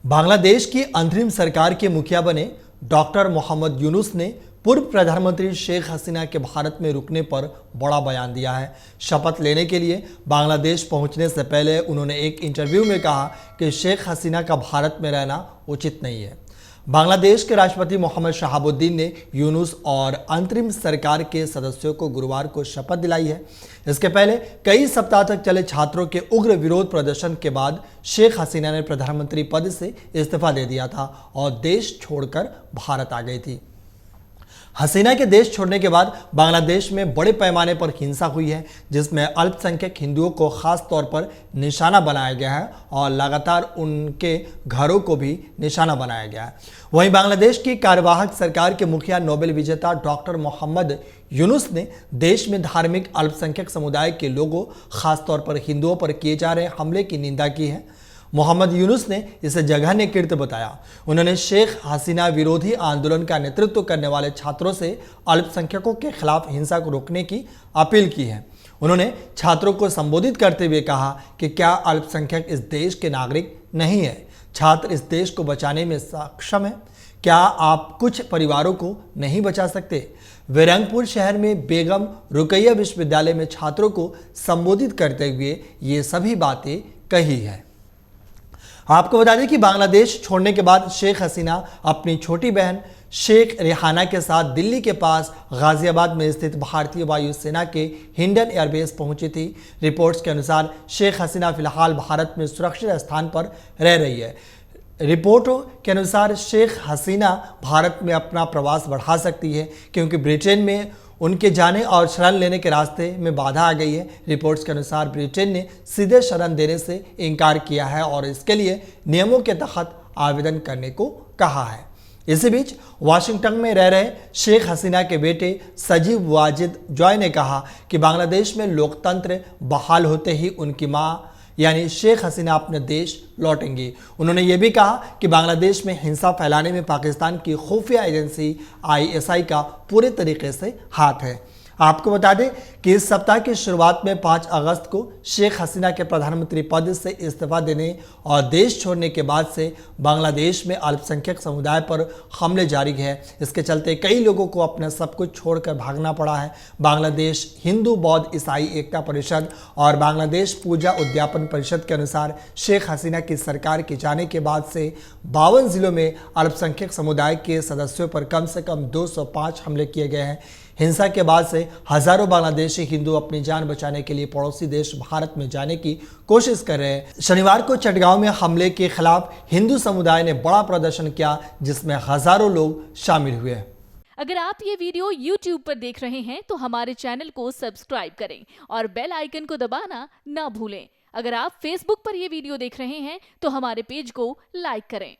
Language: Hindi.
बांग्लादेश की अंतरिम सरकार के मुखिया बने डॉक्टर मोहम्मद यूनुस ने पूर्व प्रधानमंत्री शेख हसीना के भारत में रुकने पर बड़ा बयान दिया है। शपथ लेने के लिए बांग्लादेश पहुंचने से पहले उन्होंने एक इंटरव्यू में कहा कि शेख हसीना का भारत में रहना उचित नहीं है। बांग्लादेश के राष्ट्रपति मोहम्मद शहाबुद्दीन ने यूनुस और अंतरिम सरकार के सदस्यों को गुरुवार को शपथ दिलाई है। इसके पहले कई सप्ताह तक चले छात्रों के उग्र विरोध प्रदर्शन के बाद शेख हसीना ने प्रधानमंत्री पद से इस्तीफा दे दिया था और देश छोड़कर भारत आ गई थी। हसीना के देश छोड़ने के बाद बांग्लादेश में बड़े पैमाने पर हिंसा हुई है, जिसमें अल्पसंख्यक हिंदुओं को खास तौर पर निशाना बनाया गया है और लगातार उनके घरों को भी निशाना बनाया गया है। वहीं बांग्लादेश की कार्यवाहक सरकार के मुखिया नोबेल विजेता डॉक्टर मोहम्मद यूनुस ने देश में धार्मिक अल्पसंख्यक समुदाय के लोगों, खासतौर पर हिंदुओं पर किए जा रहे हमले की निंदा की है। मोहम्मद यूनुस ने इसे जघन्य कृत्य बताया। उन्होंने शेख हसीना विरोधी आंदोलन का नेतृत्व करने वाले छात्रों से अल्पसंख्यकों के खिलाफ हिंसा को रोकने की अपील की है। उन्होंने छात्रों को संबोधित करते हुए कहा कि क्या अल्पसंख्यक इस देश के नागरिक नहीं है? छात्र इस देश को बचाने में सक्षम है। क्या आप कुछ परिवारों को नहीं बचा सकते? वे रंगपुर शहर में बेगम रुकैया विश्वविद्यालय में छात्रों को संबोधित करते हुए ये सभी बातें कही है। आपको बता दें कि बांग्लादेश छोड़ने के बाद शेख हसीना अपनी छोटी बहन शेख रेहाना के साथ दिल्ली के पास गाजियाबाद में स्थित भारतीय वायुसेना के हिंडन एयरबेस पहुंची थी। रिपोर्ट्स के अनुसार शेख हसीना फिलहाल भारत में सुरक्षित स्थान पर रह रही है। रिपोर्टों के अनुसार शेख हसीना भारत में अपना प्रवास बढ़ा सकती है, क्योंकि ब्रिटेन में उनके जाने और शरण लेने के रास्ते में बाधा आ गई है। रिपोर्ट्स के अनुसार ब्रिटेन ने सीधे शरण देने से इनकार किया है और इसके लिए नियमों के तहत आवेदन करने को कहा है। इसी बीच वाशिंगटन में रह रहे शेख हसीना के बेटे सजीव वाजिद जॉय ने कहा कि बांग्लादेश में लोकतंत्र बहाल होते ही उनकी मां यानी शेख हसीना अपने देश लौटेंगी। उन्होंने ये भी कहा कि बांग्लादेश में हिंसा फैलाने में पाकिस्तान की खुफिया एजेंसी ISI का पूरे तरीके से हाथ है। आपको बता दें कि इस सप्ताह की शुरुआत में 5 अगस्त को शेख हसीना के प्रधानमंत्री पद से इस्तीफा देने और देश छोड़ने के बाद से बांग्लादेश में अल्पसंख्यक समुदाय पर हमले जारी है। इसके चलते कई लोगों को अपना सब कुछ छोड़कर भागना पड़ा है। बांग्लादेश हिंदू बौद्ध ईसाई एकता परिषद और बांग्लादेश पूजा उद्यापन परिषद के अनुसार शेख हसीना की सरकार के जाने के बाद से 52 जिलों में अल्पसंख्यक समुदाय के सदस्यों पर कम से कम 205 हमले किए गए हैं। हिंसा के बाद से हजारों बांग्लादेशी हिंदू अपनी जान बचाने के लिए पड़ोसी देश भारत में जाने की कोशिश कर रहे हैं। शनिवार को चटगांव में हमले के खिलाफ हिंदू समुदाय ने बड़ा प्रदर्शन किया, जिसमें हजारों लोग शामिल हुए। अगर आप ये वीडियो YouTube पर देख रहे हैं तो हमारे चैनल को सब्सक्राइब करें और बेल आइकन को दबाना ना भूलें। अगर आप Facebook पर ये वीडियो देख रहे हैं तो हमारे पेज को लाइक करें।